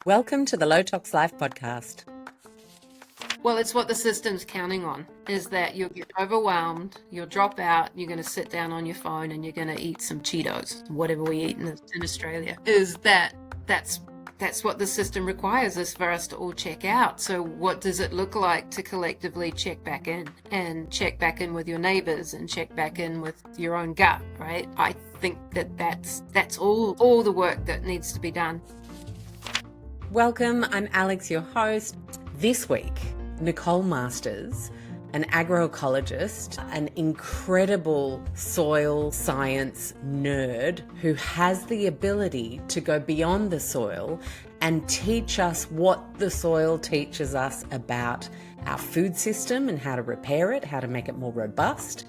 Welcome to the Low Tox Life podcast. Well, it's what the system's counting on, is that you'll get overwhelmed, you'll drop out, you're going to sit down on your phone and you're going to eat some Cheetos, whatever we eat in Australia, that's what the system requires is for us to all check out. So what does it look like to collectively check back in and check back in with your neighbors and check back in with your own gut, right? I think that's all the work that needs to be done. Welcome, I'm Alex, your host. This week, Nicole Masters, an agroecologist, an incredible soil science nerd who has the ability to go beyond the soil and teach us what the soil teaches us about our food system and how to repair it, how to make it more robust.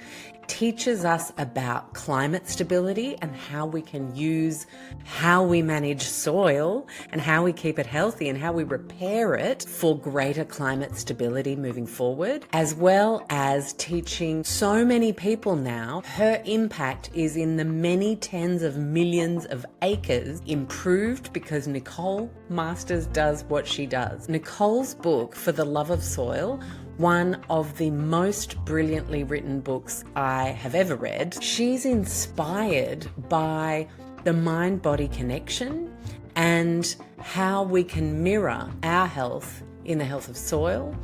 Teaches us about climate stability and how we can use how we manage soil and how we keep it healthy and how we repair it for greater climate stability moving forward, as well as teaching so many people now. Her impact is in the many tens of millions of acres improved because Nicole Masters does what she does. Nicole's book, For the Love of Soil, one of the most brilliantly written books I have ever read. She's inspired by the mind-body connection and how we can mirror our health in the health of soil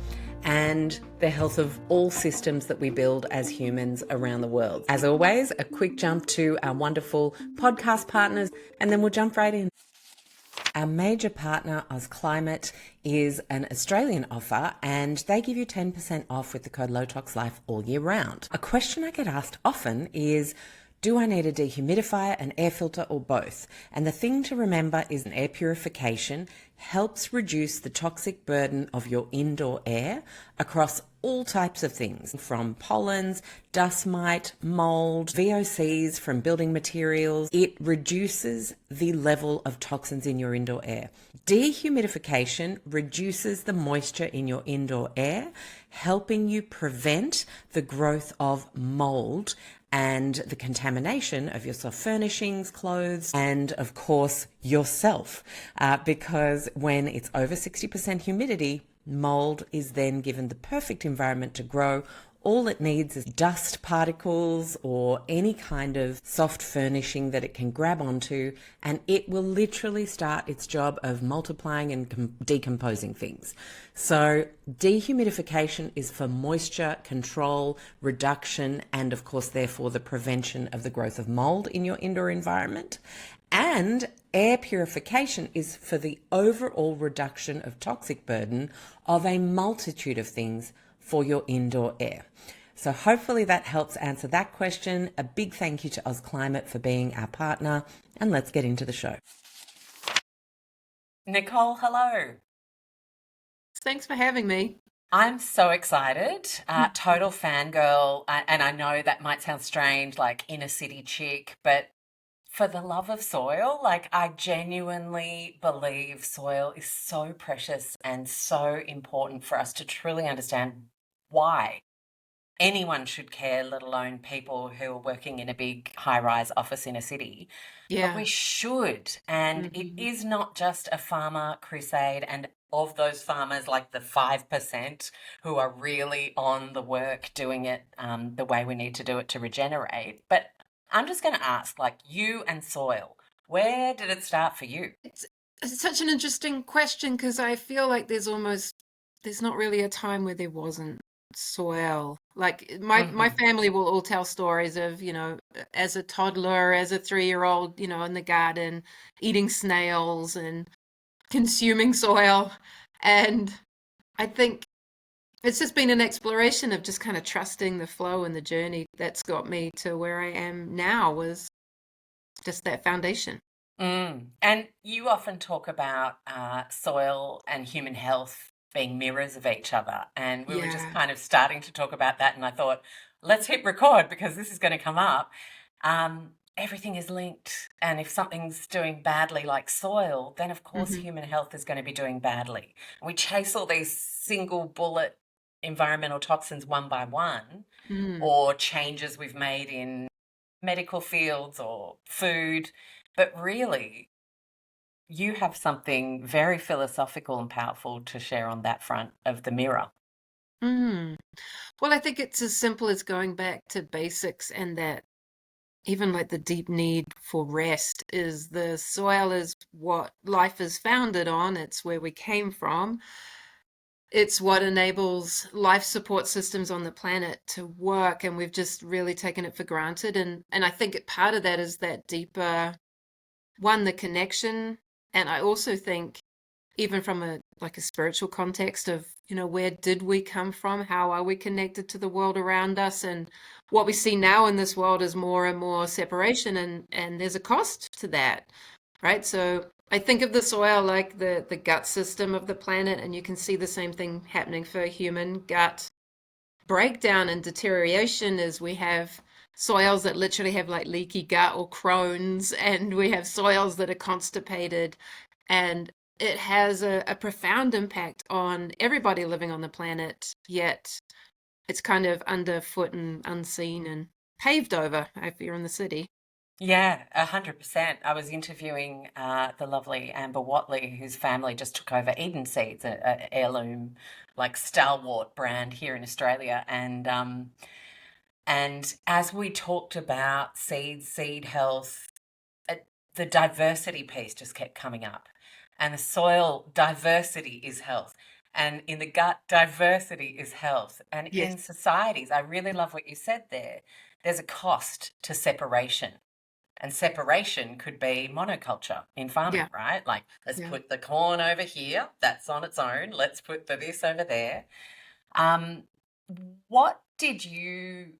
and the health of all systems that we build as humans around the world. As always, a quick jump to our wonderful podcast partners, and then we'll jump right in. Our major partner, AusClimate, is an Australian offer and they give you 10% off with the code LowToxLife all year round. A question I get asked often is, do I need a dehumidifier, an air filter, or both? And the thing to remember is an air purification helps reduce the toxic burden of your indoor air across all types of things, from pollens, dust mite, mold, VOCs from building materials. It reduces the level of toxins in your indoor air. Dehumidification reduces the moisture in your indoor air, helping you prevent the growth of mold and the contamination of your soft furnishings, clothes, and of course yourself. Because when it's over 60% humidity, mold is then given the perfect environment to grow. All it needs is dust particles or any kind of soft furnishing that it can grab onto, and it will literally start its job of multiplying and decomposing things. So dehumidification is for moisture control, reduction, and of course, therefore, the prevention of the growth of mold in your indoor environment. And air purification is for the overall reduction of toxic burden of a multitude of things for your indoor air. So hopefully that helps answer that question. A big thank you to AusClimate for being our partner, and let's get into the show. Nicole, hello. Thanks for having me. I'm so excited. Total fangirl, and I know that might sound strange, like inner city chick, but for the love of soil, like I genuinely believe soil is so precious and so important for us to truly understand why anyone should care, let alone people who are working in a big high-rise office in a city. Yeah. But we should. And it is not just a farmer crusade, and of those farmers, like the 5% who are really on the work doing it the way we need to do it to regenerate. But I'm just going to ask, like, you and soil, where did it start for you? It's such an interesting question because I feel like there's not really a time where there wasn't soil. Like my family will all tell stories of, as a toddler, as a 3-year-old, in the garden, eating snails and consuming soil. And I think it's just been an exploration of just kind of trusting the flow and the journey that's got me to where I am now, was just that foundation. And you often talk about soil and human health being mirrors of each other. And we were just kind of starting to talk about that. And I thought, let's hit record because this is going to come up. Everything is linked. And if something's doing badly like soil, then of course human health is going to be doing badly. We chase all these single bullet environmental toxins one by one, or changes we've made in medical fields or food. But really, you have something very philosophical and powerful to share on that front of the mirror. Mm. Well, I think it's as simple as going back to basics, and that even like the deep need for rest is the soil is what life is founded on. It's where we came from. It's what enables life support systems on the planet to work, and we've just really taken it for granted. And I think part of that is that deeper one, the connection. And I also think even from a like a spiritual context of, where did we come from? How are we connected to the world around us? And what we see now in this world is more and more separation, and there's a cost to that, right? So I think of the soil like the gut system of the planet, and you can see the same thing happening for human gut breakdown and deterioration. Is we have soils that literally have like leaky gut or Crohn's, and we have soils that are constipated, and it has a profound impact on everybody living on the planet, yet it's kind of underfoot and unseen and paved over if you're in the city. Yeah, 100%. I was interviewing the lovely Amber Watley, whose family just took over Eden Seeds, a heirloom, like stalwart brand here in Australia, and as we talked about seeds, seed health, uh, the diversity piece just kept coming up, and the soil diversity is health. And in the gut, diversity is health. And Yes. in societies, I really love what you said there. There's a cost to separation. And separation could be monoculture in farming, Yeah. right? Like, let's Yeah. put the corn over here, that's on its own. Let's put the this over there. Um, what did you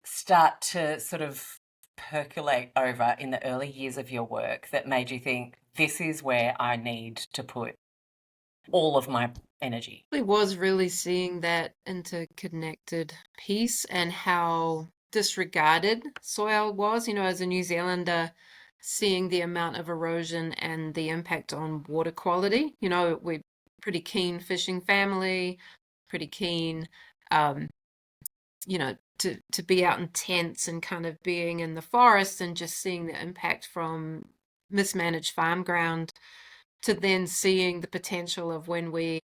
start to sort of percolate over in the early years of your work that made you think, this is where I need to put all of my energy? It was really seeing that interconnected piece and how disregarded soil was, as a New Zealander, seeing the amount of erosion and the impact on water quality. We're pretty keen fishing family, pretty keen, um, to be out in tents and kind of being in the forest, and just seeing the impact from mismanaged farm ground, to then seeing the potential of when we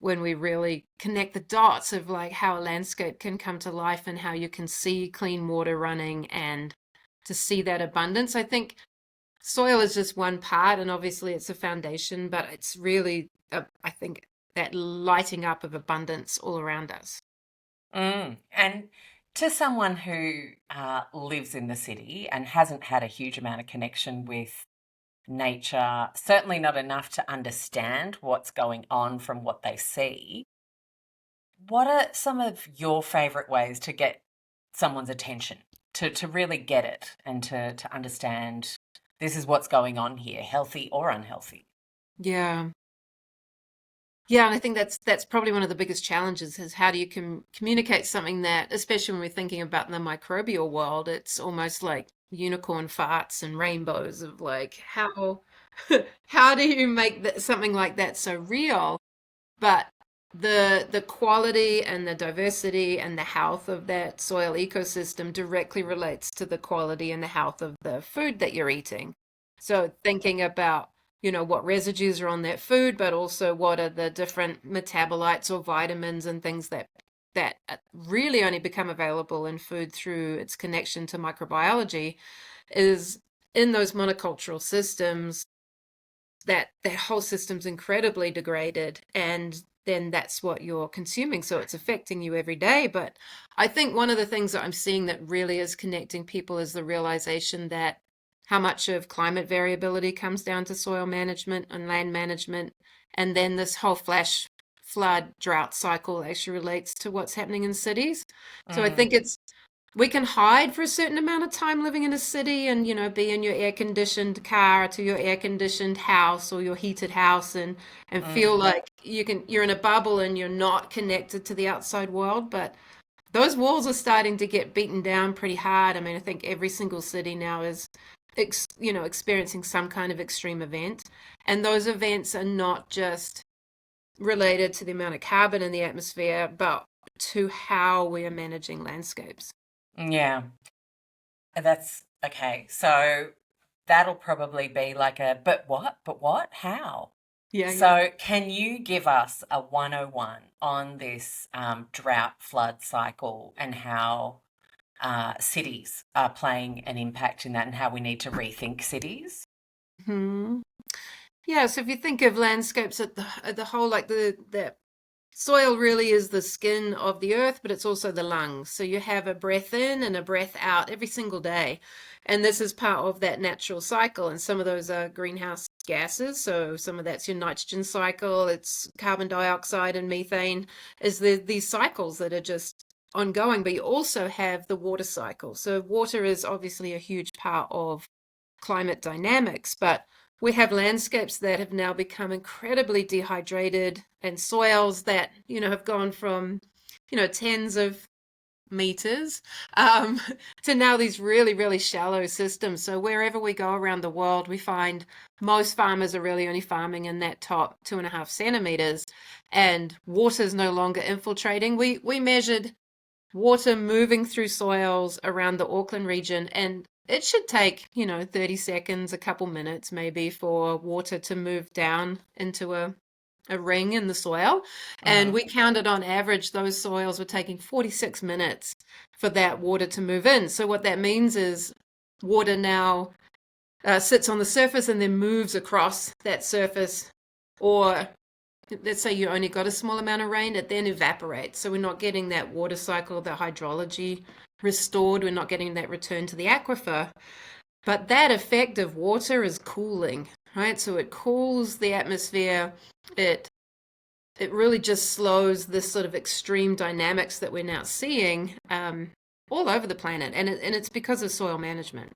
really connect the dots of like how a landscape can come to life and how you can see clean water running, and to see that abundance. I think soil is just one part, and obviously it's a foundation, but it's really, I think, that lighting up of abundance all around us. And to someone who lives in the city and hasn't had a huge amount of connection with nature, certainly not enough to understand what's going on from what they see, what are some of your favourite ways to get someone's attention, to really get it and to understand this is what's going on here, healthy or unhealthy? Yeah. Yeah, and I think that's probably one of the biggest challenges, is how do you communicate something that, especially when we're thinking about the microbial world, it's almost like unicorn farts and rainbows of like how do you make something like that so real? But the quality and the diversity and the health of that soil ecosystem directly relates to the quality and the health of the food that you're eating. So thinking about, what residues are on that food, but also what are the different metabolites or vitamins and things that really only become available in food through its connection to microbiology, is in those monocultural systems, that whole system's incredibly degraded, and then that's what you're consuming, so it's affecting you every day. But I think one of the things that I'm seeing that really is connecting people is the realization that how much of climate variability comes down to soil management and land management, and then this whole flash flood drought cycle actually relates to what's happening in cities. So I Mm, think we can hide for a certain amount of time living in a city, and be in your air conditioned car to your air conditioned house or your heated house, and feel mm, like you're in a bubble and you're not connected to the outside world. But those walls are starting to get beaten down pretty hard. I mean, I think every single city now is experiencing some kind of extreme event, and those events are not just related to the amount of carbon in the atmosphere, but to how we are managing landscapes. yeah, that's okay. So that'll probably be like but what, how? Yeah, yeah. So can you give us a 101 on this drought flood cycle and how cities are playing an impact in that and how we need to rethink cities? Hmm. Yeah, so if you think of landscapes at the whole, like the soil really is the skin of the earth, but it's also the lungs. So you have a breath in and a breath out every single day. And this is part of that natural cycle. And some of those are greenhouse gases. So some of that's your nitrogen cycle, it's carbon dioxide and methane, is these cycles that are just ongoing. But you also have the water cycle. So water is obviously a huge part of climate dynamics, but we have landscapes that have now become incredibly dehydrated and soils that, have gone from, tens of meters um, to now these really, really shallow systems. So wherever we go around the world, we find most farmers are really only farming in that top 2.5 centimeters, and water is no longer infiltrating. We measured water moving through soils around the Auckland region, and it should take, 30 seconds, a couple minutes maybe, for water to move down into a ring in the soil. And we counted on average those soils were taking 46 minutes for that water to move in. So what that means is water now sits on the surface and then moves across that surface, or let's say you only got a small amount of rain, it then evaporates. So we're not getting that water cycle, the hydrology restored. We're not getting that return to the aquifer. But that effect of water is cooling, right? So it cools the atmosphere. It really just slows this sort of extreme dynamics that we're now seeing all over the planet. And it's because of soil management.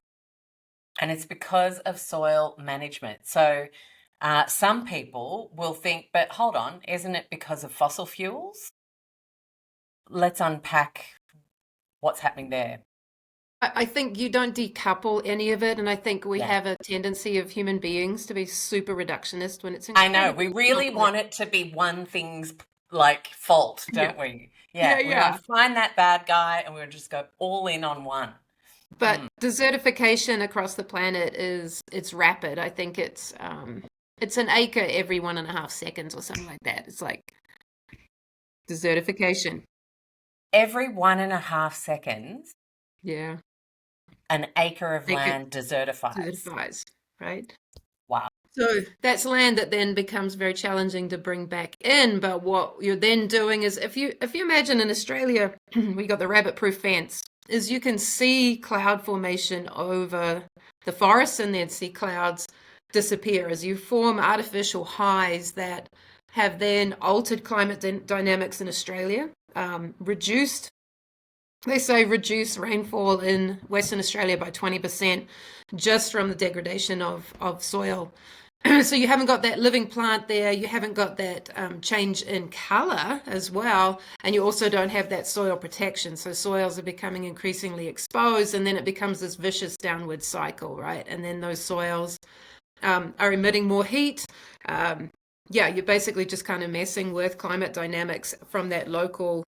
And it's because of soil management. So some people will think, but hold on, isn't it because of fossil fuels? Let's unpack what's happening there. I think you don't decouple any of it, and I think we Yeah. have a tendency of human beings to be super reductionist when it's I know. We incredibly really complex. want it to be one thing's like fault, Yeah, don't we? yeah, Yeah. We want yeah. to find that bad guy and we'll just go all in on one. But Mm. desertification across the planet it's rapid. I think it's an acre every 1.5 seconds or something like that. It's like desertification. Every 1.5 seconds, Yeah, an acre of acre land desertifies. desertifies, right? Wow. So that's land that then becomes very challenging to bring back in. But what you're then doing is, if you imagine in Australia, we got the rabbit-proof fence, is you can see cloud formation over the forests and then see clouds disappear as you form artificial highs that have then altered climate dynamics in Australia, reduced they say reduce rainfall in Western Australia by 20% just from the degradation of soil. So you haven't got that living plant there, you haven't got that change in color as well, and you also don't have that soil protection. So soils are becoming increasingly exposed, and then it becomes this vicious downward cycle, right? And then those soils are emitting more heat. Yeah, you're basically just kind of messing with climate dynamics from that local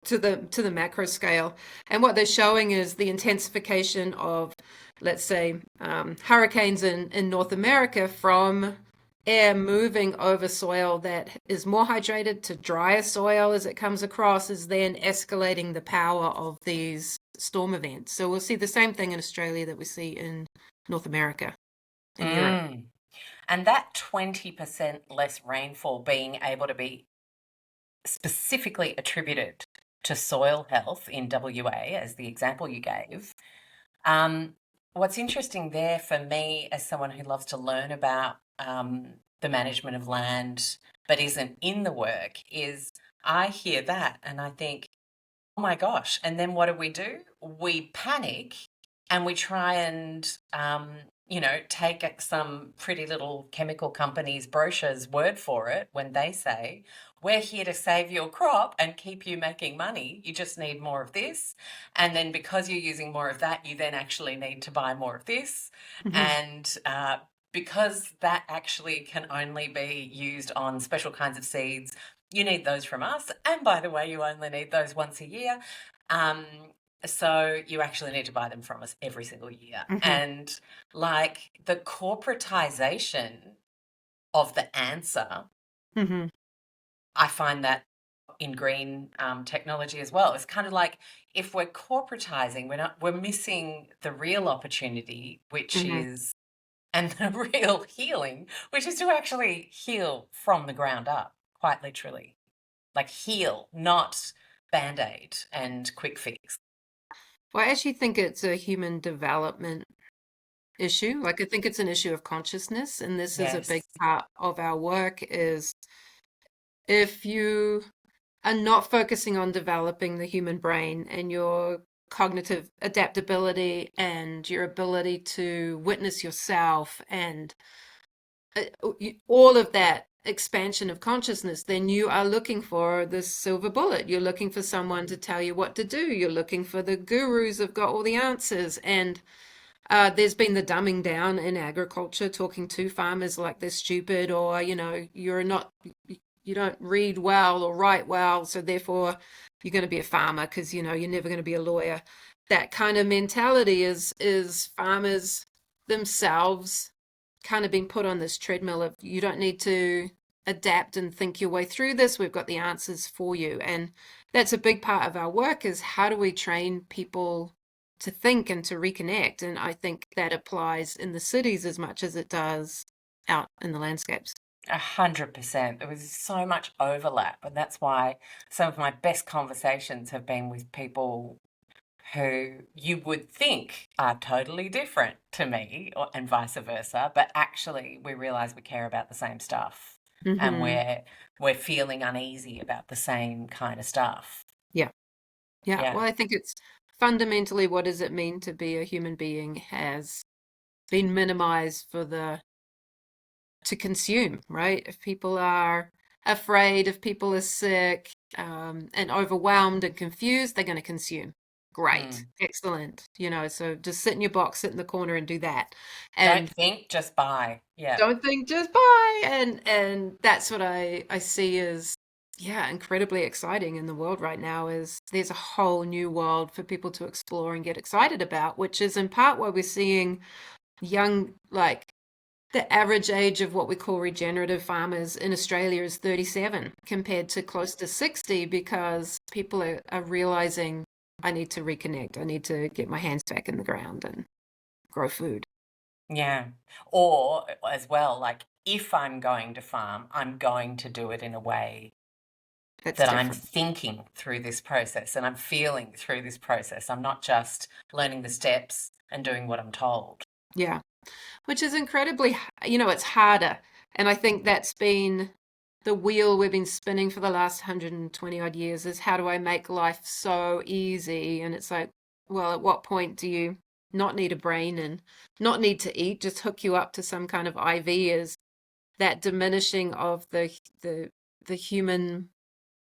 to the macro scale. And what they're showing is the intensification of, let's say, hurricanes in North America from air moving over soil that is more hydrated to drier soil as it comes across, is then escalating the power of these storm events. So we'll see the same thing in Australia that we see in North America, in Europe. And that 20% less rainfall being able to be specifically attributed to soil health in WA, as the example you gave. What's interesting there for me, as someone who loves to learn about the management of land but isn't in the work, is I hear that and I think, oh my gosh. And then what do? We panic and we try and, take some pretty little chemical company's brochure's word for it when they say, we're here to save your crop and keep you making money. You just need more of this. And then because you're using more of that, you then actually need to buy more of this. And because that actually can only be used on special kinds of seeds, you need those from us. And by the way, you only need those once a year. So you actually need to buy them from us every single year. Hmm. And like the corporatization of the answer, Hmm. I find that in green technology as well. It's kind of like if we're corporatizing, we're missing the real opportunity, which Hmm. is and the real healing, which is to actually heal from the ground up, quite literally. Like heal, not band-aid and quick fix. Well, I actually think it's a human development issue. Like I think it's an issue of consciousness, and this is a big Yes. part of our work is if you are not focusing on developing the human brain and your cognitive adaptability and your ability to witness yourself and all of that expansion of consciousness, then you are looking for the silver bullet. You're looking for someone to tell you what to do. You're looking for the gurus who've got all the answers. And there's been the dumbing down in agriculture, talking to farmers like they're stupid or, you don't read well or write well, so therefore you're going to be a farmer because, you're never going to be a lawyer. That kind of mentality is farmers themselves kind of being put on this treadmill of you don't need to adapt and think your way through this. We've got the answers for you. And that's a big part of our work is how do we train people to think and to reconnect? And I think that applies in the cities as much as it does out in the landscapes. 100%. There was so much overlap, and that's why some of my best conversations have been with people who you would think are totally different to me, and vice versa, but actually we realize we care about the same stuff, and Hmm. we're feeling uneasy about the same kind of stuff. Yeah. Yeah. Yeah. Well, I think it's fundamentally what does it mean to be a human being has been minimized for the to consume, right? If people are afraid, if people are sick, and overwhelmed and confused, they're going to consume. Great, Mm. excellent. So just sit in your box, sit in the corner and do that. Don't And think, just buy. Yeah. don't think, just buy. And that's what I see as, yeah, incredibly exciting in the world right now is there's a whole new world for people to explore and get excited about, which is in part why we're seeing young, like the average age of what we call regenerative farmers in Australia is 37 compared to close to 60 because people are realizing I need to reconnect. I need to get my hands back in the ground and grow food. Yeah. Or as well, like if I'm going to farm, I'm going to do it in a way That's that I'm different. thinking through this process and I'm feeling through this process. I'm not just learning the steps and doing what I'm told. Yeah. Which is incredibly, it's harder. And I think that's been the wheel we've been spinning for the last 120 odd years is how do I make life so easy? And it's like, well, at what point do you not need a brain and not need to eat, just hook you up to some kind of IV is that diminishing of the human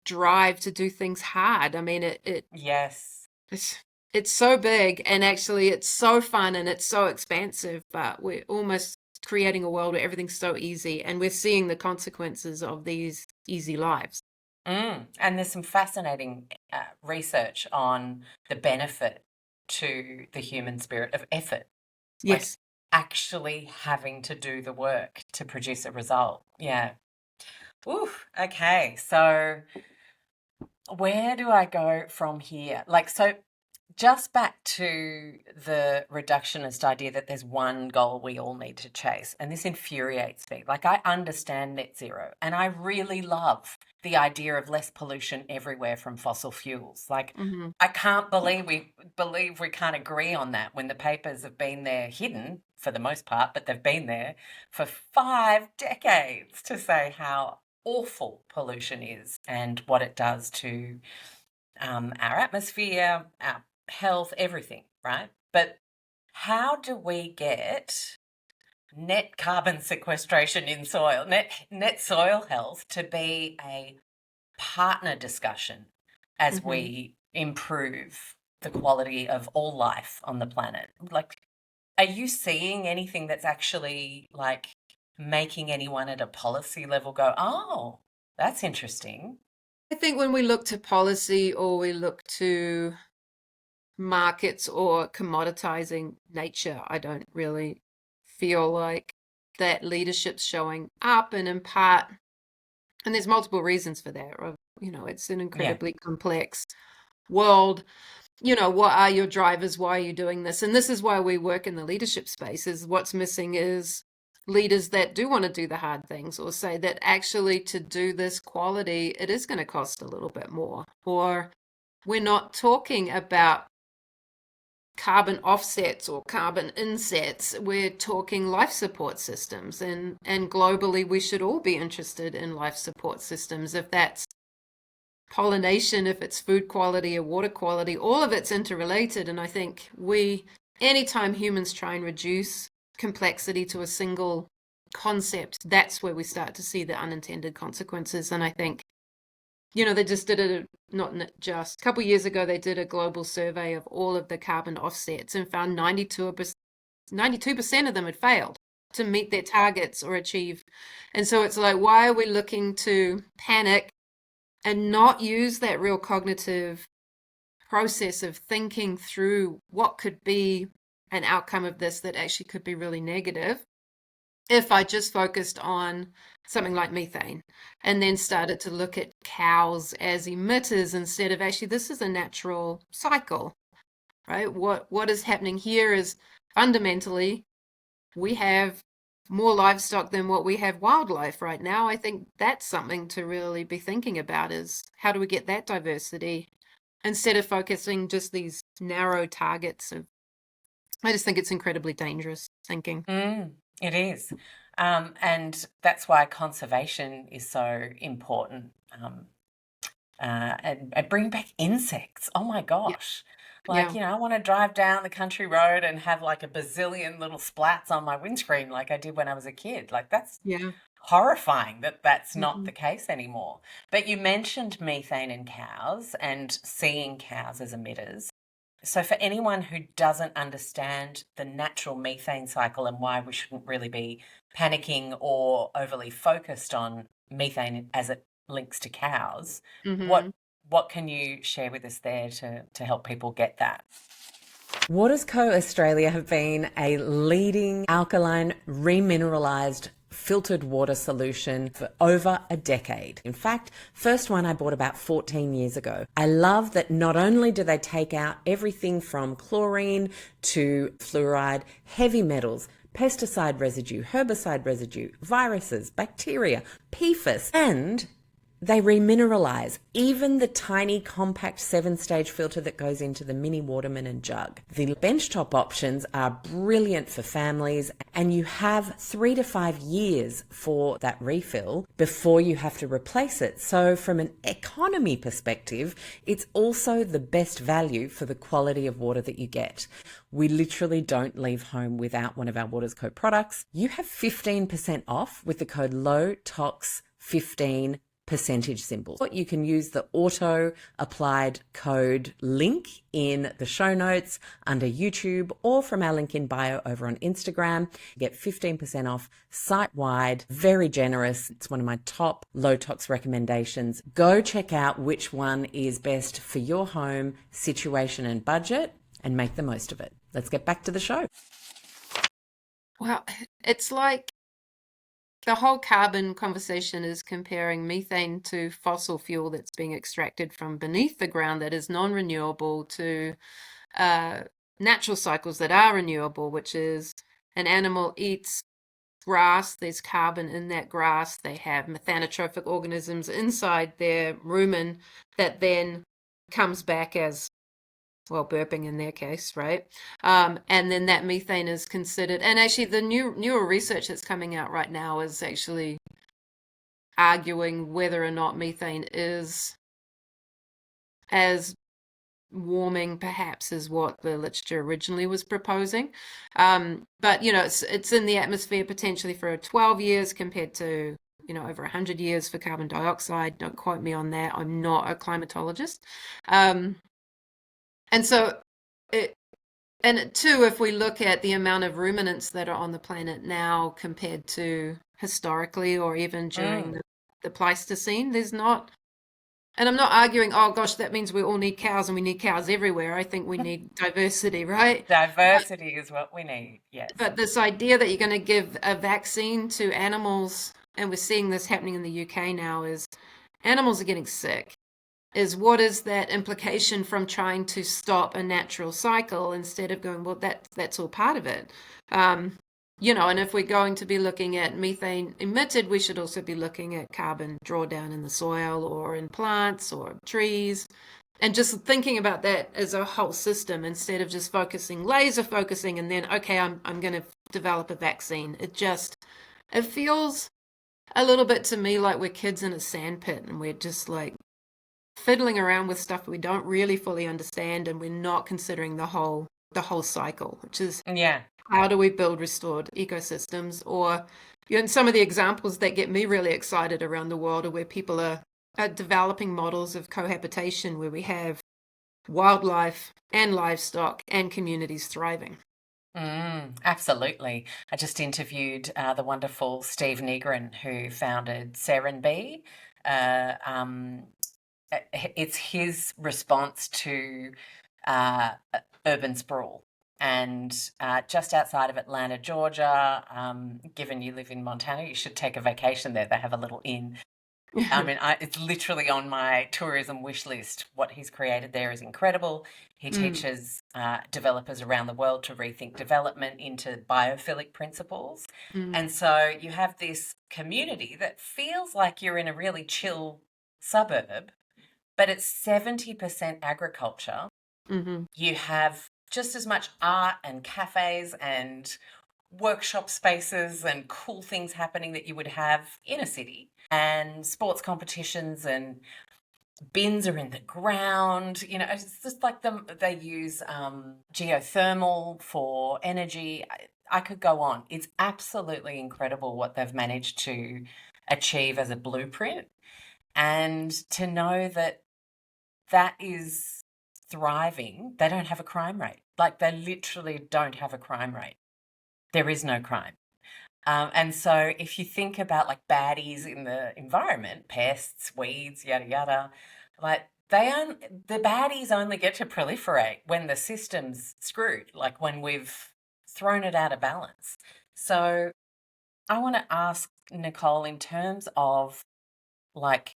drive to do things hard. I mean, Yes. it's it's so big and actually it's so fun and it's so expansive, but we're almost creating a world where everything's so easy and we're seeing the consequences of these easy lives. And there's some fascinating research on the benefit to the human spirit of effort, like Yes. actually having to do the work to produce a result. Yeah. Ooh, okay. So where do I go from here? Like, so just back to the reductionist idea that there's one goal we all need to chase. And this infuriates me. Like, I understand net zero and I really love the idea of less pollution everywhere from fossil fuels. Like, Hmm. I can't believe we can't agree on that when the papers have been there hidden for the most part, but they've been there for 5 decades to say how awful pollution is and what it does to our atmosphere, our health, everything, right? But how do we get net carbon sequestration in soil, net soil health to be a partner discussion as Hmm. we improve the quality of all life on the planet? Like, are you seeing anything that's actually like making anyone at a policy level go, oh, that's interesting? I think when we look to policy or we look to markets or commoditizing nature. I don't really feel like that leadership's showing up, and in part, and there's multiple reasons for that. It's an Yeah. incredibly complex world. What are your drivers? Why are you doing this? And this is why we work in the leadership space. Is what's missing is leaders that do want to do the hard things, or say that actually to do this quality, it is going to cost a little bit more. Or we're not talking about carbon offsets or carbon insets. We're talking life support systems, and globally we should all be interested in life support systems. If that's pollination, if it's food quality or water quality, all of it's interrelated. And I think anytime humans try and reduce complexity to a single concept, that's where we start to see the unintended consequences. And I think, they just did a couple of years ago, they did a global survey of all of the carbon offsets and found 92% of them had failed to meet their targets or achieve. And so it's like, why are we looking to panic and not use that real cognitive process of thinking through what could be an outcome of this that actually could be really negative? If I just focused on something like methane and then started to look at cows as emitters instead of actually this is a natural cycle, right? What is happening here is fundamentally we have more livestock than what we have wildlife right now. I think that's something to really be thinking about, is how do we get that diversity instead of focusing just these narrow targets of, I just think it's incredibly dangerous thinking. It is. And that's why conservation is so important. And bring back insects. Oh my gosh. Yeah. I want to drive down the country road and have like a bazillion little splats on my windscreen like I did when I was a kid. Like that's Yeah. horrifying that that's not Mm-hmm. the case anymore. But you mentioned methane in cows and seeing cows as emitters. So for anyone who doesn't understand the natural methane cycle and why we shouldn't really be panicking or overly focused on methane as it links to cows, Mm-hmm. what can you share with us there to help people get that? Waters Co Australia have been a leading alkaline remineralized filtered water solution for over a decade. In fact, first one I bought about 14 years ago. I love that not only do they take out everything from chlorine to fluoride, heavy metals, pesticide residue, herbicide residue, viruses, bacteria, PFAS, and they remineralize even the tiny compact 7-stage filter that goes into the mini waterman and jug. The benchtop options are brilliant for families, and you have 3 to 5 years for that refill before you have to replace it. So from an economy perspective, it's also the best value for the quality of water that you get. We literally don't leave home without one of our Waters Co products. You have 15% off with the code LOWTOX15 percentage symbol. You can use the auto applied code link in the show notes under YouTube or from our link in bio over on Instagram. Get 15% off site wide, very generous. It's one of my top low tox recommendations. Go check out which one is best for your home situation and budget and make the most of it. Let's get back to the show. Well, it's like the whole carbon conversation is comparing methane to fossil fuel that's being extracted from beneath the ground that is non-renewable to natural cycles that are renewable, which is an animal eats grass, there's carbon in that grass, they have methanotrophic organisms inside their rumen that then comes back as, well, burping in their case, right? And then that methane is considered, and actually the newer research that's coming out right now is actually arguing whether or not methane is as warming perhaps as what the literature originally was proposing. But it's in the atmosphere potentially for 12 years compared to over 100 years for carbon dioxide. Don't quote me on that. I'm not a climatologist. And so if we look at the amount of ruminants that are on the planet now compared to historically or even during the Pleistocene, there's not And I'm not arguing, oh gosh, that means we all need cows and we need cows everywhere. I think we need diversity, right? Diversity is what we need. Yes. But this idea that you're going to give a vaccine to animals, and we're seeing this happening in the UK now, is animals are getting sick. Is what is that implication from trying to stop a natural cycle instead of going, well, that's all part of it. And if we're going to be looking at methane emitted, we should also be looking at carbon drawdown in the soil or in plants or trees, and just thinking about that as a whole system instead of just laser focusing, and then, okay, I'm going to develop a vaccine. It feels a little bit to me like we're kids in a sandpit and we're just like fiddling around with stuff we don't really fully understand, and we're not considering the whole cycle, which is Yeah. how do we build restored ecosystems? Or and some of the examples that get me really excited around the world are where people are developing models of cohabitation where we have wildlife and livestock and communities thriving. Absolutely. I just interviewed the wonderful Steve Negrin, who founded Serenbee. It's his response to urban sprawl. And just outside of Atlanta, Georgia, given you live in Montana, you should take a vacation there. They have a little inn. I mean, it's literally on my tourism wish list. What he's created there is incredible. He teaches developers around the world to rethink development into biophilic principles. And so you have this community that feels like you're in a really chill suburb, but it's 70% agriculture. You have just as much art and cafes and workshop spaces and cool things happening that you would have in a city, and sports competitions, and bins are in the ground. It's just like they use geothermal for energy. I could go on. It's absolutely incredible what they've managed to achieve as a blueprint, and to know that is thriving. They don't have a crime rate. Like, they literally don't have a crime rate. There is no crime. And so if you think about like baddies in the environment, pests, weeds, yada, yada, like the baddies only get to proliferate when the system's screwed, like when we've thrown it out of balance. So I want to ask Nicole, in terms of like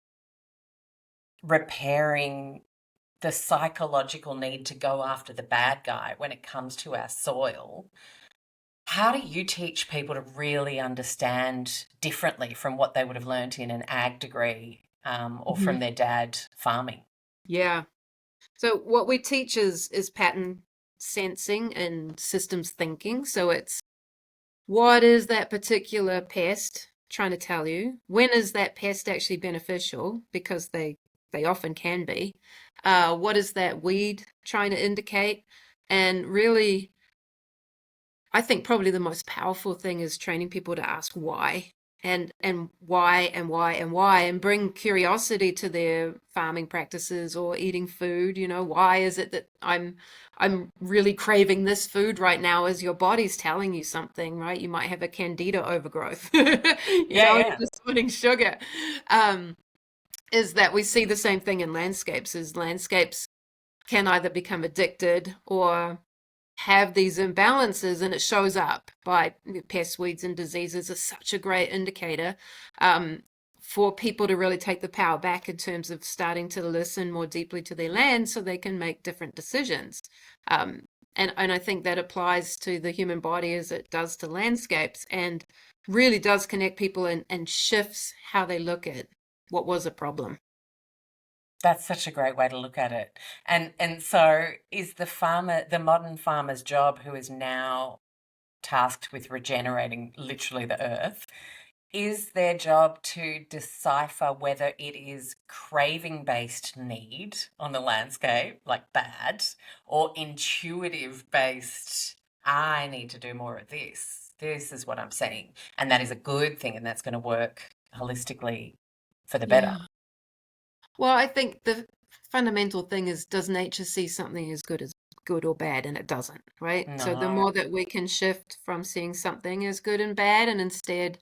repairing the psychological need to go after the bad guy when it comes to our soil, how do you teach people to really understand differently from what they would have learnt in an ag degree or from their dad farming? Yeah. So what we teach is pattern sensing and systems thinking. So it's, what is that particular pest trying to tell you? When is that pest actually beneficial? Because they often can be. What is that weed trying to indicate? And really, I think probably the most powerful thing is training people to ask why, and why and why and why, and bring curiosity to their farming practices or eating food. Why is it that I'm really craving this food right now? As your body's telling you something, right? You might have a candida overgrowth, Yeah. just wanting sugar. Is that we see the same thing in landscapes, is landscapes can either become addicted or have these imbalances, and it shows up by pests, weeds, and diseases is such a great indicator for people to really take the power back in terms of starting to listen more deeply to their land so they can make different decisions. And I think that applies to the human body as it does to landscapes, and really does connect people and shifts how they look at what was a problem. That's such a great way to look at it. And so is the modern farmer's job, who is now tasked with regenerating literally the earth, is their job to decipher whether it is craving-based need on the landscape, like bad, or intuitive-based, I need to do more of this. This is what I'm seeing. And that is a good thing, and that's going to work holistically for the better. Yeah. Well, I think the fundamental thing is, does nature see something as good or bad? And it doesn't, right? So the No. more that we can shift from seeing something as good and bad, and instead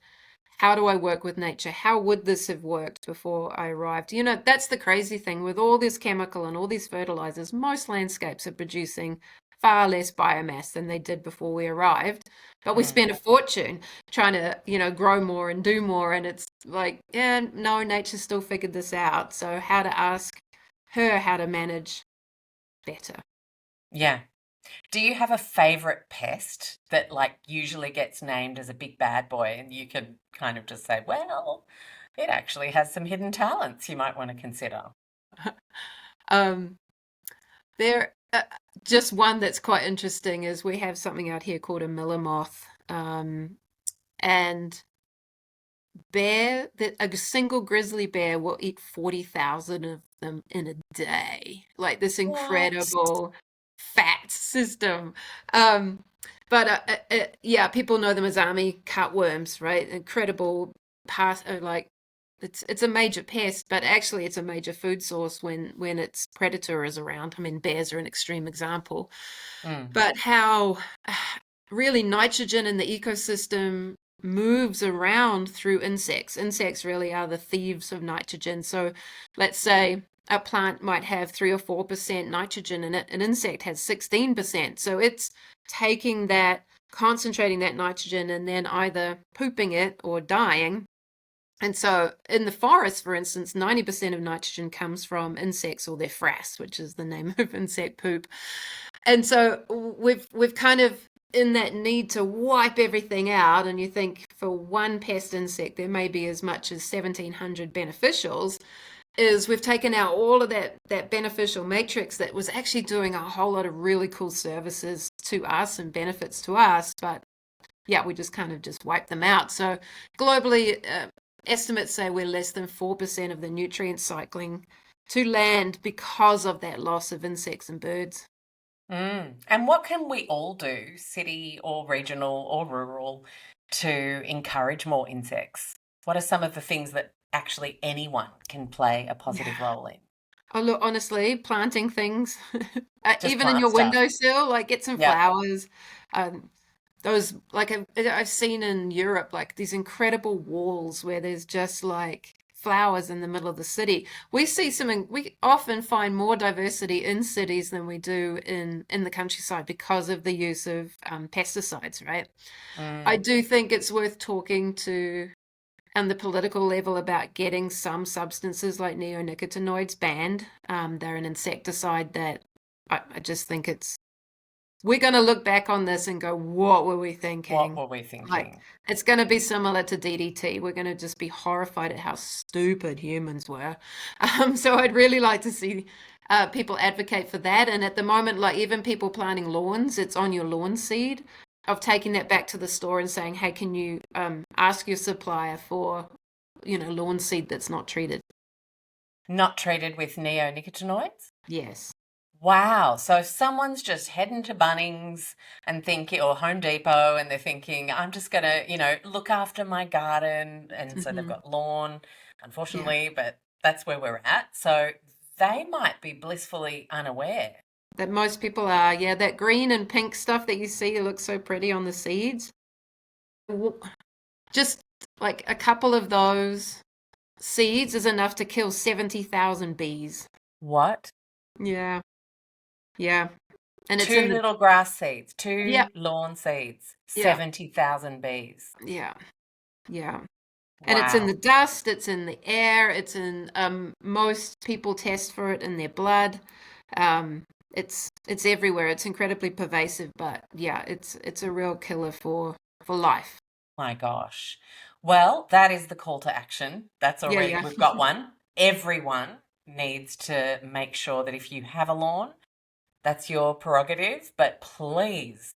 how do I work with nature? How would this have worked before I arrived? You know, that's the crazy thing with all this chemical and all these fertilizers. Most landscapes are producing far less biomass than they did before we arrived. But we spent a fortune trying to, you know, grow more and do more. And it's like, yeah, no, nature still figured this out. So how to ask her how to manage better. Yeah. Do you have a favorite pest that like usually gets named as a big bad boy and you can kind of just say, well, it actually has some hidden talents you might want to consider? Um, there, just one that's quite interesting is we have something out here called a miller moth, and a single grizzly bear will eat 40,000 of them in a day. Like this What? incredible fat system. Um, but yeah, people know them as army cutworms, right? Incredible like it's a major pest, but actually it's a major food source when its predator is around. I mean, bears are an extreme example, but how really nitrogen in the ecosystem moves around through insects. Insects really are the thieves of nitrogen. So let's say a plant might have 3 or 4% nitrogen in it, an insect has 16%. So it's taking that, concentrating that nitrogen, and then either pooping it or dying. And so in the forest, for instance, 90% of nitrogen comes from insects or their frass, which is the name of insect poop. And so we've kind of in that need to wipe everything out, and you think for one pest insect there may be as much as 1,700 beneficials, is we've taken out all of that beneficial matrix that was actually doing a whole lot of really cool services to us and benefits to us, but yeah, we just kind of just wipe them out. So globally, estimates say we're less than 4% of the nutrient cycling to land because of that loss of insects and birds. And what can we all do, city or regional or rural, to encourage more insects? What are some of the things that actually anyone can play a positive role in? Oh, look, honestly, planting things, Just even in plant your stuff. windowsill, like get some Yeah. flowers. Those, like I've seen in Europe, like these incredible walls where there's just like flowers in the middle of the city. We often find more diversity in cities than we do in the countryside because of the use of pesticides, right? I do think it's worth talking to and the political level about getting some substances like neonicotinoids banned. They're an insecticide that I just think we're going to look back on this and go, what were we What thinking? were we Like, thinking? it's going to be similar to DDT. We're going to just be horrified at how stupid humans were. So I'd really like to see people advocate for that. And at the moment, like even people planting lawns, it's on your lawn seed, of taking that back to the store and saying, hey, can you ask your supplier for, lawn seed that's not treated? Not treated with neonicotinoids? Yes. Wow. So if someone's just heading to Bunnings and thinking, or Home Depot, and they're thinking, I'm just going to, look after my garden. And so they've Hmm. got lawn, Yeah. unfortunately, but that's where we're at. So they might be blissfully unaware. That most people are. Yeah, that green and pink stuff that you see looks so pretty on the seeds. Just like a couple of those seeds is enough to kill 70,000 bees. What? Yeah, yeah. And it's Two in the, little grass seeds, yeah, two lawn seeds, yeah, 70,000 bees. yeah, yeah. And it's in Wow. the dust, it's in the air, it's in most people test for it in their blood. It's everywhere. It's incredibly pervasive, but yeah, it's a real killer for life. My gosh. Well, that is the call to action. That's Yeah, already, yeah. we've got one. Everyone needs to make sure that if you have a lawn, that's your prerogative, but please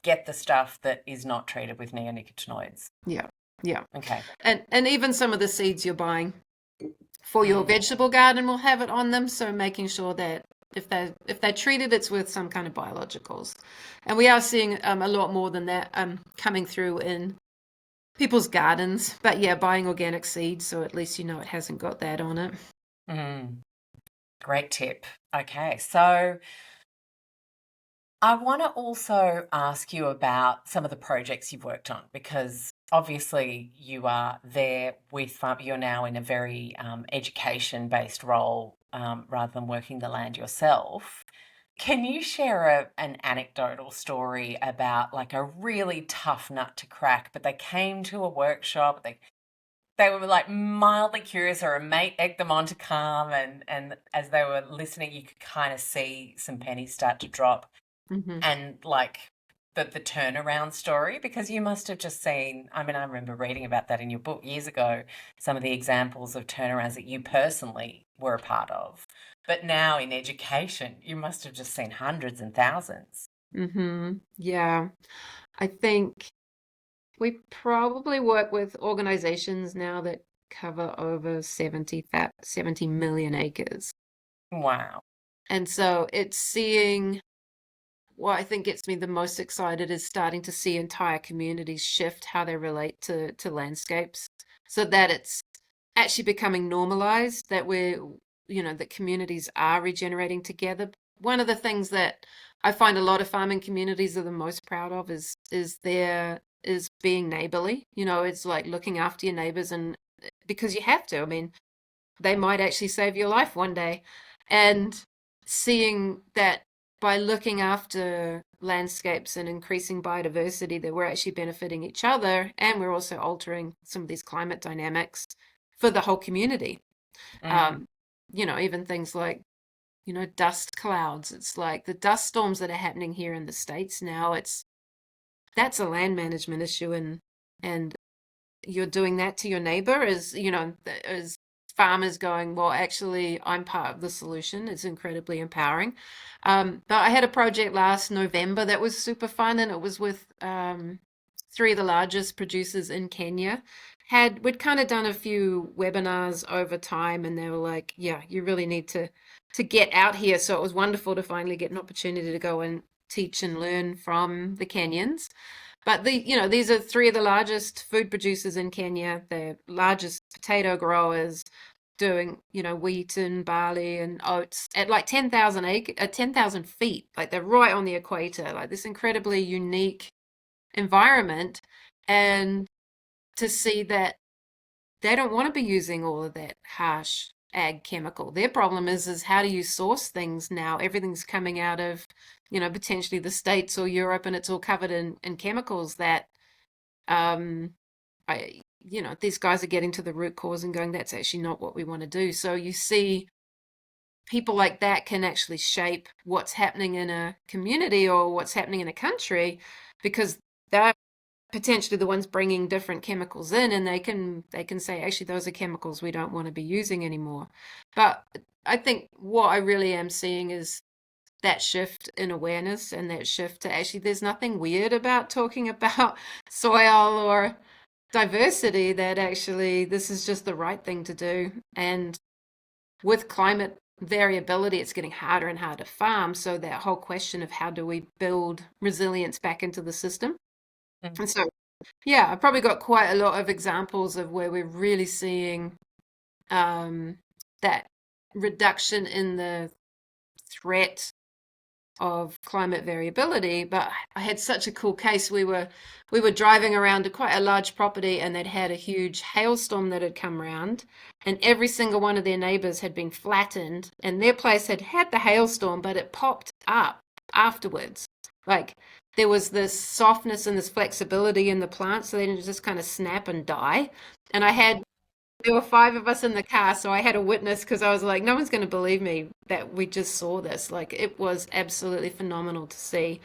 get the stuff that is not treated with neonicotinoids. Yeah, yeah. Okay. And even some of the seeds you're buying for your Mm. vegetable garden will have it on them. So making sure that if they're treated, it's with some kind of biologicals. And we are seeing a lot more than that coming through in people's gardens. But yeah, buying organic seeds, so at least you know it hasn't got that on it. Mm. Great tip. Okay. So I want to also ask you about some of the projects you've worked on because obviously you are there with you're now in a very education-based role rather than working the land yourself. Can you share an anecdotal story about like a really tough nut to crack, but they came to a workshop, they were like mildly curious, or a mate egged them on to come, and as they were listening, you could kind of see some pennies start to drop, Mm-hmm. and like the turnaround story, because you must have just seen, I mean, I remember reading about that in your book years ago, some of the examples of turnarounds that you personally were a part of. But now in education, you must have just seen hundreds and thousands. Mm-hmm. Yeah. I think we probably work with organizations now that cover over 70 million acres. Wow. And so it's seeing what I think gets me the most excited is starting to see entire communities shift how they relate to landscapes so that it's actually becoming normalized that that communities are regenerating together. One of the things that I find a lot of farming communities are the most proud of is being neighborly. It's like looking after your neighbors, and because you have to. I mean, they might actually save your life one day. And seeing that by looking after landscapes and increasing biodiversity, that we're actually benefiting each other, and we're also altering some of these climate dynamics for the whole community. Mm. Um, even things like, dust clouds. It's like the dust storms that are happening here in the States now. That's a land management issue, and you're doing that to your neighbor as farmers going, well, actually, I'm part of the solution. It's incredibly empowering. But I had a project last November that was super fun, and it was with three of the largest producers in Kenya. We'd kind of done a few webinars over time, and they were like, yeah, you really need to get out here. So it was wonderful to finally get an opportunity to go and teach and learn from the Kenyans. But these are three of the largest food producers in Kenya, the largest potato growers doing, wheat and barley and oats at like 10,000 feet. Like they're right on the equator, like this incredibly unique environment. And to see that they don't want to be using all of that harsh ag chemical. Their problem is how do you source things now? Everything's coming out of, potentially the States or Europe, and it's all covered in chemicals that um these guys are getting to the root cause and going, that's actually not what we want to do. So you see people like that can actually shape what's happening in a community or what's happening in a country, because they're potentially the ones bringing different chemicals in, and they can say, actually, those are chemicals we don't want to be using anymore. But I think what I really am seeing is that shift in awareness, and that shift to actually there's nothing weird about talking about soil or diversity, that actually this is just the right thing to do. And with climate variability, it's getting harder and harder to farm. So that whole question of how do we build resilience back into the system. Mm. And so, yeah, I've probably got quite a lot of examples of where we're really seeing that reduction in the threat of climate variability. But I had such a cool case. We were driving around to quite a large property, and they'd had a huge hailstorm that had come around, and every single one of their neighbors had been flattened, and their place had had the hailstorm, but it popped up afterwards. Like there was this softness and this flexibility in the plant, so they didn't just kind of snap and die. And there were five of us in the car, so I had a witness, because I was like, no one's going to believe me that we just saw this. Like, it was absolutely phenomenal to see.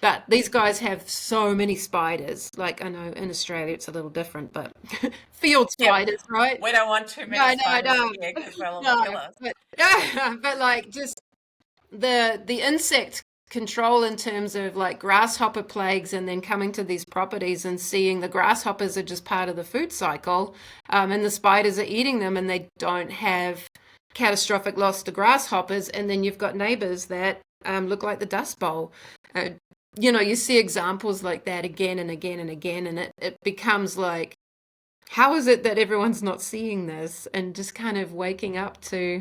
But these guys have so many spiders. Like, I know in Australia it's a little different, but field Yeah, spiders, right? we don't want too many No, no, spiders no, here because they'll all no. kill us. But yeah, but like just the insect control in terms of like grasshopper plagues, and then coming to these properties and seeing the grasshoppers are just part of the food cycle, and the spiders are eating them, and they don't have catastrophic loss to grasshoppers, and then you've got neighbors that look like the Dust Bowl. You see examples like that again and again and again, and it becomes like, how is it that everyone's not seeing this, and just kind of waking up to,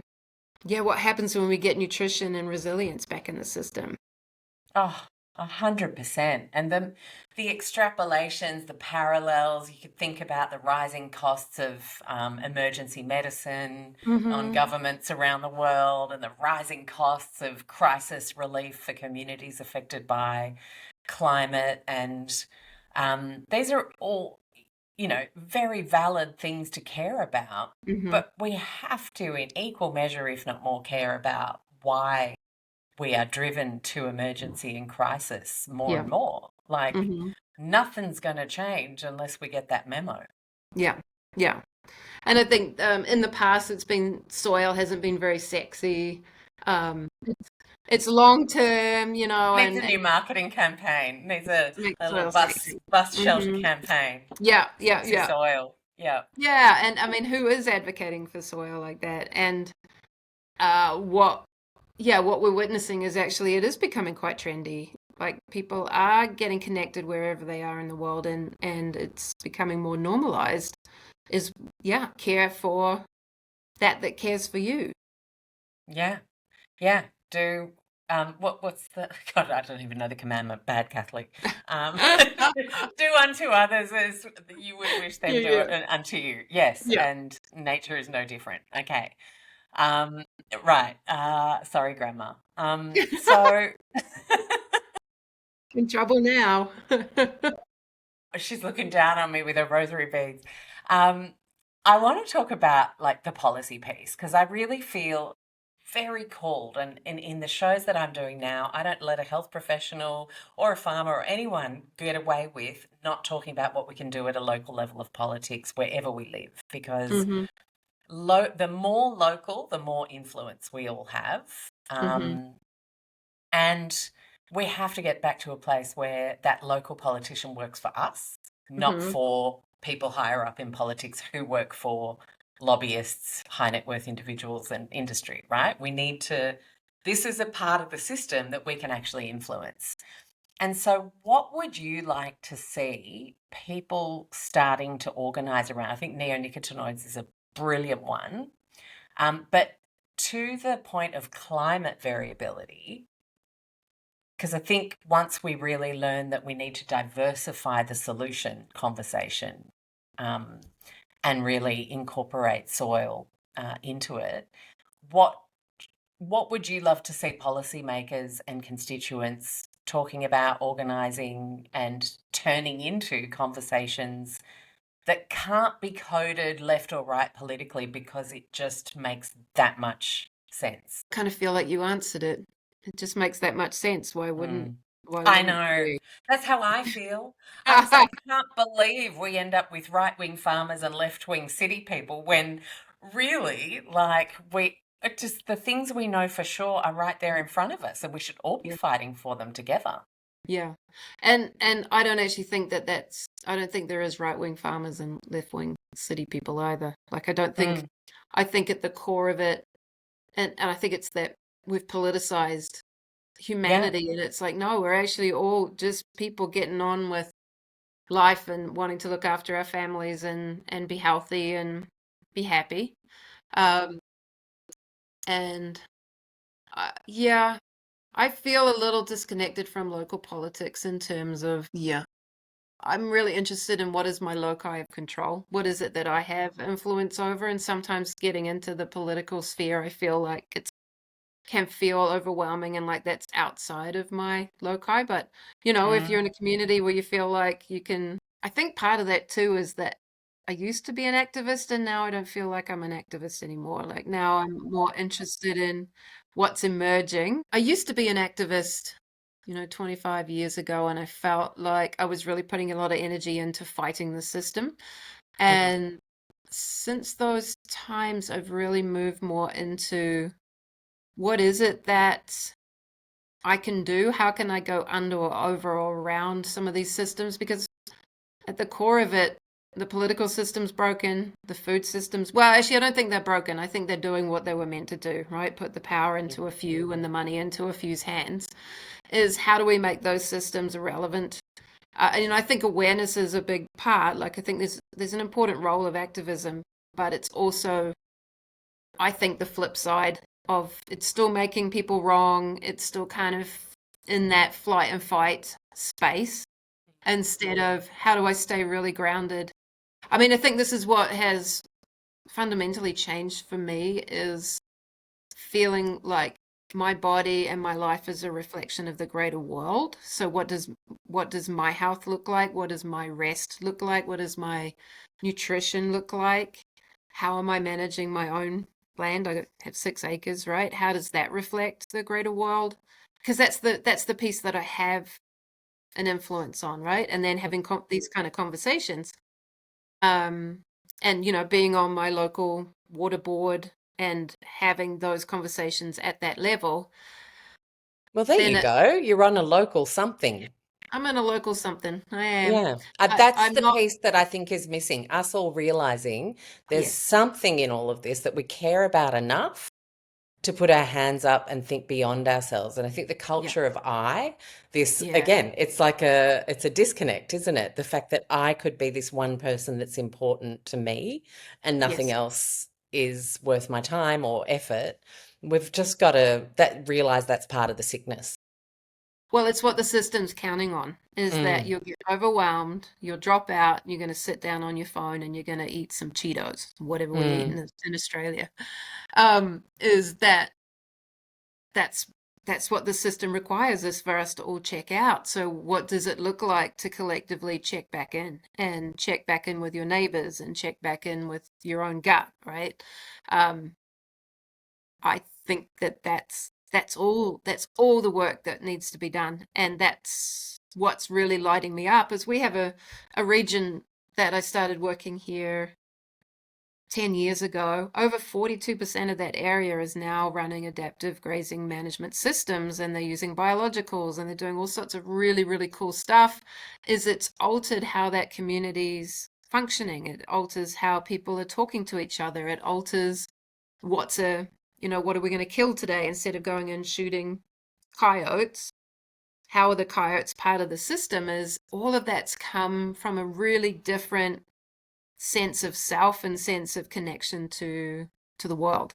yeah, what happens when we get nutrition and resilience back in the system? Oh, 100%. And the extrapolations, the parallels, you could think about the rising costs of emergency medicine on governments around the world, and the rising costs of crisis relief for communities affected by climate. And these are all, very valid things to care about. But we have to, in equal measure, if not more, care about why we are driven to emergency and crisis more Yeah. and more. Like, nothing's going to change unless we get that memo. Yeah. Yeah. And I think in the past, soil hasn't been very sexy. It's long term, Needs a and new marketing campaign. Needs a make little soil sexy. bus shelter campaign. Yeah, yeah, Sexy yeah. soil. Yeah. Yeah, and I mean, who is advocating for soil like that? And what we're witnessing is actually it is becoming quite trendy. Like people are getting connected wherever they are in the world, and it's becoming more normalized. Is care for that cares for you. Yeah. Yeah. Do what's the God, I don't even know the commandment, bad Catholic. Do unto others as you would wish them do Yeah, it unto you. Yes, yeah. and nature is no different. Okay. Right. Sorry, Grandma. So In trouble now. she's looking down on me with her rosary beads. I want to talk about like the policy piece, because I really feel very called, and in the shows that I'm doing now, I don't let a health professional or a farmer or anyone get away with not talking about what we can do at a local level of politics wherever we live, because the more local, the more influence we all have. And we have to get back to a place where that local politician works for us, not for people higher up in politics who work for lobbyists, high net worth individuals and industry, right? This is a part of the system that we can actually influence. And so what would you like to see people starting to organise around? I think neonicotinoids is a brilliant one. But to the point of climate variability, because I think once we really learn that we need to diversify the solution conversation and really incorporate soil into it, what would you love to see policymakers and constituents talking about, organising and turning into conversations that can't be coded left or right politically because it just makes that much sense? Kind of feel like you answered it. It just makes that much sense. Why wouldn't I know. we? That's how I feel. I can't believe we end up with right-wing farmers and left-wing city people when really, like, just the things we know for sure are right there in front of us, and we should all be fighting for them together. Yeah. And I don't actually think I don't think there is right-wing farmers and left-wing city people either. Like I think at the core of it, and I think it's that we've politicized humanity, and it's like, no, we're actually all just people getting on with life and wanting to look after our families and be healthy and be happy. And I feel a little disconnected from local politics in terms of, I'm really interested in what is my loci of control. What is it that I have influence over? And sometimes getting into the political sphere, I feel like can feel overwhelming and like that's outside of my loci. But, if you're in a community where you feel like you can, I think part of that too is that I used to be an activist and now I don't feel like I'm an activist anymore. Like now I'm more interested in what's emerging. I used to be an activist, 25 years ago, and I felt like I was really putting a lot of energy into fighting the system. And since those times, I've really moved more into what is it that I can do? How can I go under or over or around some of these systems? Because at the core of it, the political system's broken, the food systems, well, actually, I don't think they're broken. I think they're doing what they were meant to do, right? Put the power into a few and the money into a few's hands. Is how do we make those systems relevant? And I think awareness is a big part. Like, I think there's an important role of activism, but it's also, I think, the flip side of it's still making people wrong. It's still kind of in that flight and fight space instead of how do I stay really grounded. I mean, I think this is what has fundamentally changed for me is feeling like my body and my life is a reflection of the greater world. So what does my health look like? What does my rest look like? What does my nutrition look like? How am I managing my own land? I have 6 acres, right? How does that reflect the greater world? Because that's the piece that I have an influence on, right? And then having these kind of conversations, and being on my local water board and having those conversations at that level, Well, there then you go. You're on a local something. I'm in a local something. I am. Yeah. That's I'm the not. piece that I think is missing. Us all realizing there's Yes, something in all of this that we care about enough to put our hands up and think beyond ourselves. And I think the yeah, culture of I, this yeah, again, it's a disconnect, isn't it? The fact that I could be this one person that's important to me and nothing yes. else is worth my time or effort. We've just got to realize that's part of the sickness. Well, it's what the system's counting on is that Mm, you'll get overwhelmed, you'll drop out, you're going to sit down on your phone and you're going to eat some Cheetos, whatever we eat mm. in Australia. Is that's that's what the system requires is for us to all check out. So what does it look like to collectively check back in and check back in with your neighbors and check back in with your own gut, right? Um, I think that's all the work that needs to be done, and that's what's really lighting me up. Is we have a region that I started working here 10 years ago, over 42% of that area is now running adaptive grazing management systems, and they're using biologicals and they're doing all sorts of really, really cool stuff. Is it's altered how that community's functioning. It alters how people are talking to each other. It alters what's what are we going to kill today instead of going and shooting coyotes. How are the coyotes part of the system? Is all of that's come from a really different sense of self and sense of connection to the world.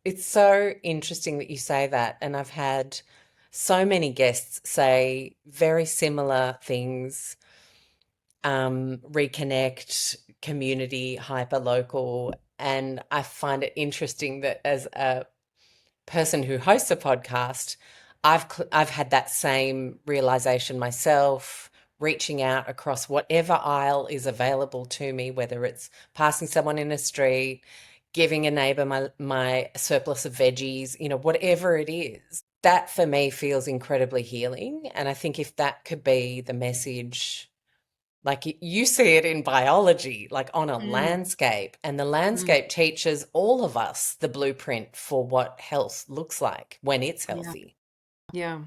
It's so interesting that you say that, and I've had so many guests say very similar things. Reconnect, community, hyper local, and I find it interesting that as a person who hosts a podcast, I've had that same realization myself, reaching out across whatever aisle is available to me, whether it's passing someone in a street, giving a neighbor my surplus of veggies, whatever it is. That for me feels incredibly healing. And I think if that could be the message, like you see it in biology, like on a Mm, landscape, and the mm, landscape teaches all of us the blueprint for what health looks like when it's yeah, healthy. yeah.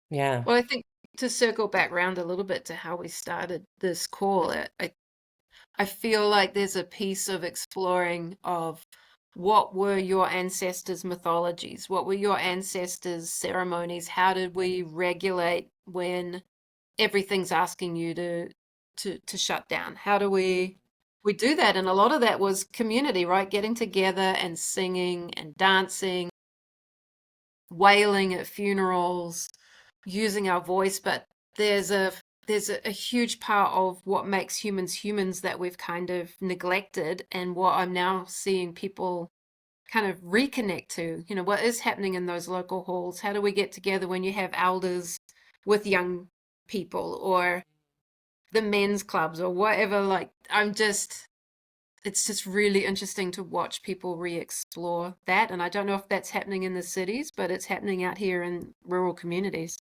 Yeah. Well, I think to circle back round a little bit to how we started this call, I feel like there's a piece of exploring of what were your ancestors' mythologies? What were your ancestors' ceremonies? How did we regulate when everything's asking you to shut down? How do we do that? And a lot of that was community, right? Getting together and singing and dancing, wailing at funerals, using our voice. But there's a there's a huge part of what makes humans humans that we've kind of neglected, and what I'm now seeing people kind of reconnect to. What is happening in those local halls? How do we get together when you have elders with young people, or the men's clubs, or whatever? Like, it's just really interesting to watch people re-explore that. And I don't know if that's happening in the cities, but it's happening out here in rural communities.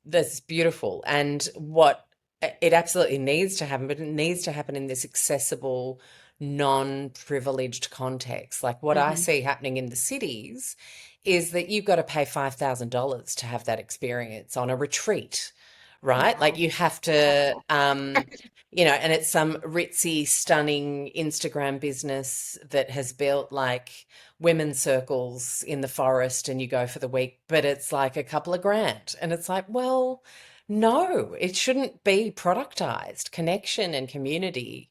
That's beautiful. And what it absolutely needs to happen, but it needs to happen in this accessible, non-privileged context. Like what I Hmm. see happening in the cities is that you've got to pay $5,000 to have that experience on a retreat, right? Like Wow. you have to, Wow. and it's some ritzy, stunning Instagram business that has built like women's circles in the forest and you go for the week, but it's like a couple of grand. And it's like, well, no, it shouldn't be productized. Connection and community,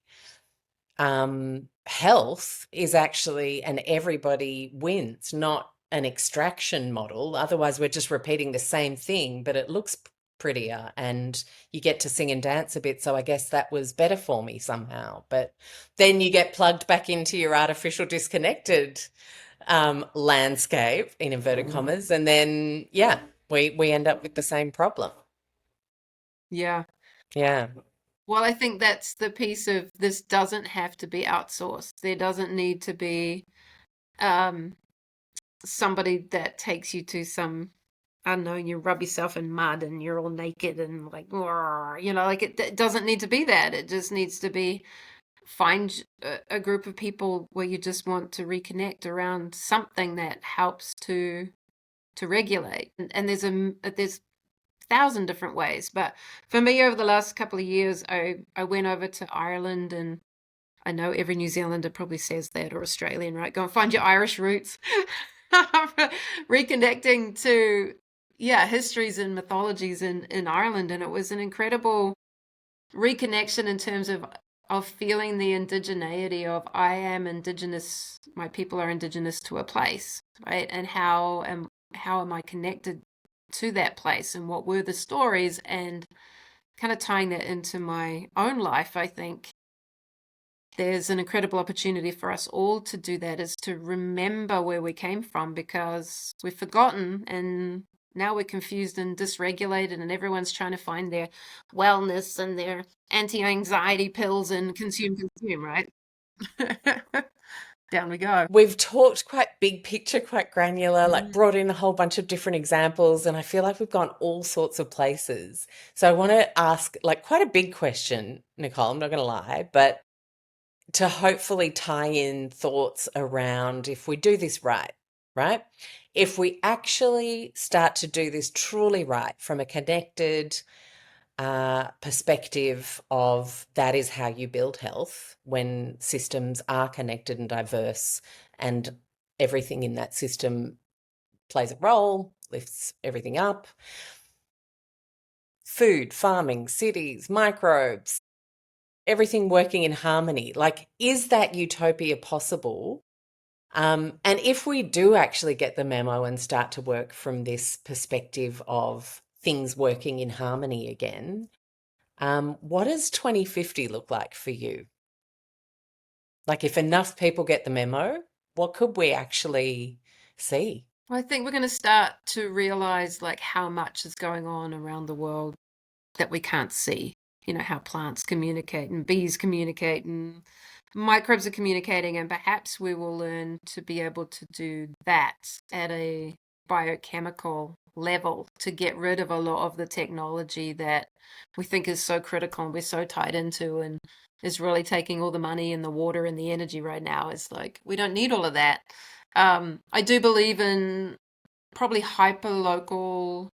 health is actually, and everybody wins, not an extraction model. Otherwise, we're just repeating the same thing, but it looks prettier and you get to sing and dance a bit. So I guess that was better for me somehow. But then you get plugged back into your artificial disconnected landscape, in inverted commas, and then, yeah, we end up with the same problem. Yeah. Yeah. Well, I think that's the piece of this doesn't have to be outsourced. There doesn't need to be um, somebody that takes you to some, I don't know, you rub yourself in mud and you're all naked and like, you know, like it doesn't need to be that. It just needs to be find a group of people where you just want to reconnect around something that helps to regulate. And there's 1,000 different ways. But for me, over the last couple of years, I went over to Ireland, and I know every New Zealander probably says that, or Australian, right? Go and find your Irish roots. Reconnecting to, yeah, histories and mythologies in Ireland. And it was an incredible reconnection in terms of feeling the indigeneity of I am indigenous, my people are indigenous to a place, right? And how am I connected to that place, and what were the stories, and kind of tying that into my own life. I think there's an incredible opportunity for us all to do that, is to remember where we came from, because we've forgotten, and now we're confused and dysregulated, and everyone's trying to find their wellness and their anti-anxiety pills and consume, right? Down we go. We've talked quite big picture, quite granular, like brought in a whole bunch of different examples, and I feel like we've gone all sorts of places. So I want to ask like quite a big question, Nicole, I'm not going to lie, but to hopefully tie in thoughts around if we do this right, right? If we actually start to do this truly right from a connected perspective of that is how you build health when systems are connected and diverse and everything in that system plays a role, lifts everything up. Food, farming, cities, microbes, everything working in harmony. Like, is that utopia possible? And if we do actually get the memo and start to work from this perspective of things working in harmony again, what does 2050 look like for you? Like, if enough people get the memo, what could we actually see? Well, I think we're going to start to realize like how much is going on around the world that we can't see. You know, how plants communicate and bees communicate and microbes are communicating, and perhaps we will learn to be able to do that at a biochemical level to get rid of a lot of the technology that we think is so critical and we're so tied into, and is really taking all the money and the water and the energy right now. It's like we don't need all of that. I do believe in probably hyper local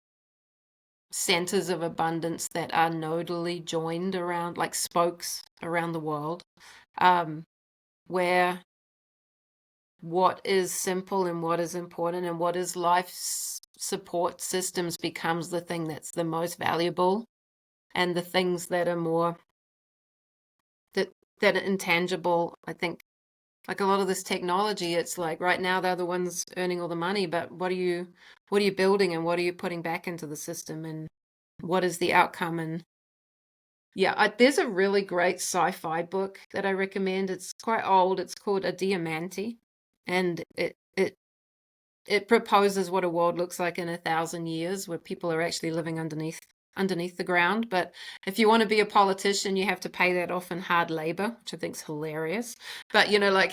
centers of abundance that are nodally joined around, like spokes around the world, where what is simple and what is important and what is life support systems becomes the thing that's the most valuable, and the things that are more that are intangible. I think like a lot of this technology, it's like right now they're the ones earning all the money, but what are you building and what are you putting back into the system, and what is the outcome? And yeah, there's a really great sci-fi book that I recommend. It's quite old. It's called A Diamante, and it proposes what a world looks like in 1,000 years, where people are actually living underneath the ground. But if you want to be a politician, you have to pay that off in hard labor, which I think is hilarious. But you know, like,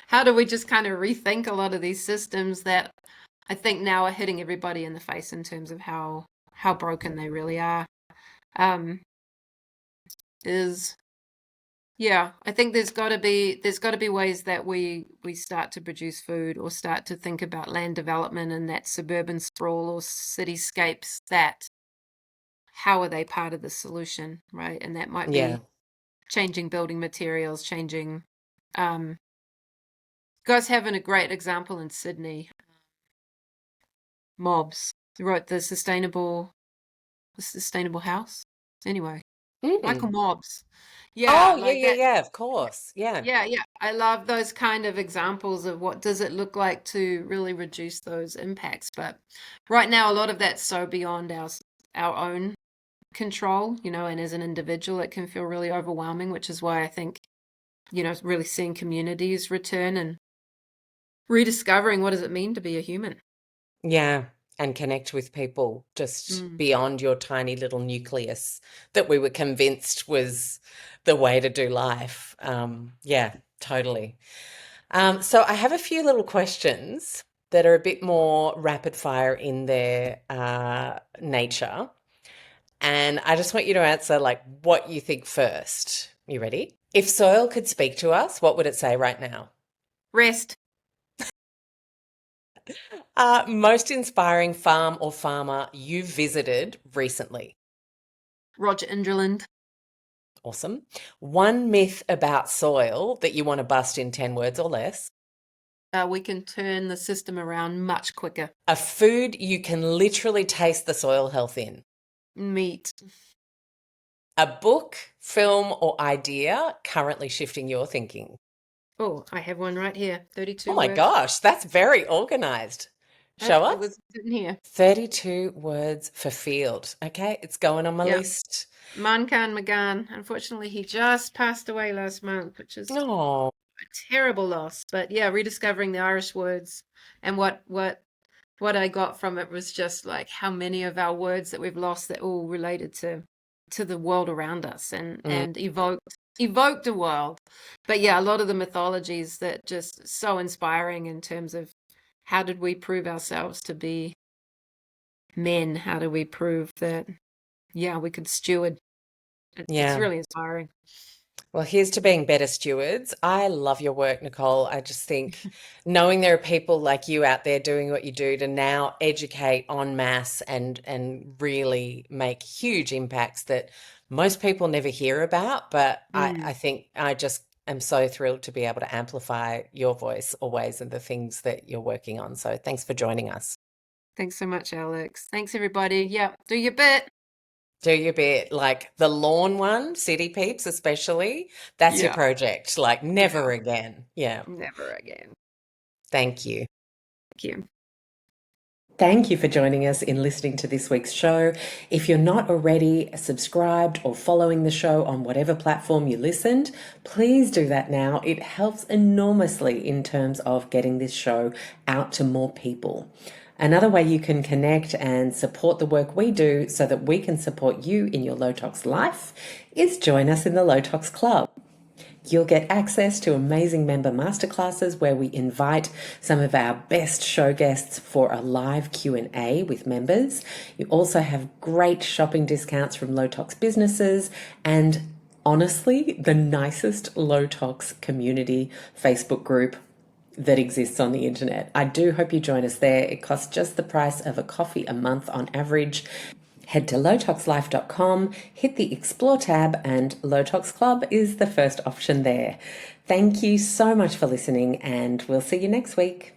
how do we just kind of rethink a lot of these systems that I think now are hitting everybody in the face in terms of how broken they really are? Is Yeah, I think there's got to be ways that we start to produce food, or start to think about land development and that suburban sprawl or cityscapes, that how are they part of the solution, right? And that might Yeah. be changing building materials, changing um guys having a great example in Sydney, Mobs, who wrote the sustainable house. Anyway, Michael Mm. Mobbs. Yeah, Oh, yeah, like yeah, that. yeah, of course. Yeah. Yeah, yeah. I love those kind of examples of what does it look like to really reduce those impacts. But right now, a lot of that's so beyond our own control, and as an individual, it can feel really overwhelming, which is why I think, really seeing communities return and rediscovering what does it mean to be a human. Yeah. And connect with people just Mm. beyond your tiny little nucleus that we were convinced was the way to do life. Yeah, totally. So I have a few little questions that are a bit more rapid fire in their nature. And I just want you to answer like what you think first. You ready? If soil could speak to us, what would it say right now? Rest. Most inspiring farm or farmer you visited recently. Roger Indraland. Awesome. One myth about soil that you want to bust in 10 words or less. We can turn the system around much quicker. A food you can literally taste the soil health in. Meat. A book, film, or idea currently shifting your thinking. Oh, I have one right here. Oh 32 my words. gosh, that's very organized. Show It us. was sitting here. 32 words for field. Okay, it's going on my Yeah. list. Mankan Magan. Unfortunately, he just passed away last month, which is Oh, a terrible loss. But yeah, rediscovering the Irish words and what I got from it was just like how many of our words that we've lost that all related to the world around us and mm, evoked the world. But yeah, a lot of the mythologies that just so inspiring in terms of how did we prove ourselves to be men? How do we prove that, yeah, we could steward? It's yeah. really inspiring. Well, here's to being better stewards. I love your work, Nicole. I just think knowing there are people like you out there doing what you do to now educate en masse and really make huge impacts that most people never hear about. But I Mm. think I just am so thrilled to be able to amplify your voice always and the things that you're working on. So thanks for joining us. Thanks so much, Alex. Thanks, everybody. Yeah, do your bit. Do your bit, like the lawn one, City Peeps especially. That's your Yeah, project. Like yeah, never again. Yeah. never again. Thank you. Thank you. Thank you for joining us in listening to this week's show. If you're not already subscribed or following the show on whatever platform you listened, please do that now. It helps enormously in terms of getting this show out to more people. Another way you can connect and support the work we do so that we can support you in your low tox life is join us in the Low Tox Club. You'll get access to amazing member masterclasses where we invite some of our best show guests for a live Q&A with members. You also have great shopping discounts from low tox businesses and honestly, the nicest low tox community Facebook group that exists on the internet. I do hope you join us there. It costs just the price of a coffee a month on average. Head to lowtoxlife.com, hit the Explore tab, and Low Tox Club is the first option there. Thank you so much for listening, and we'll see you next week.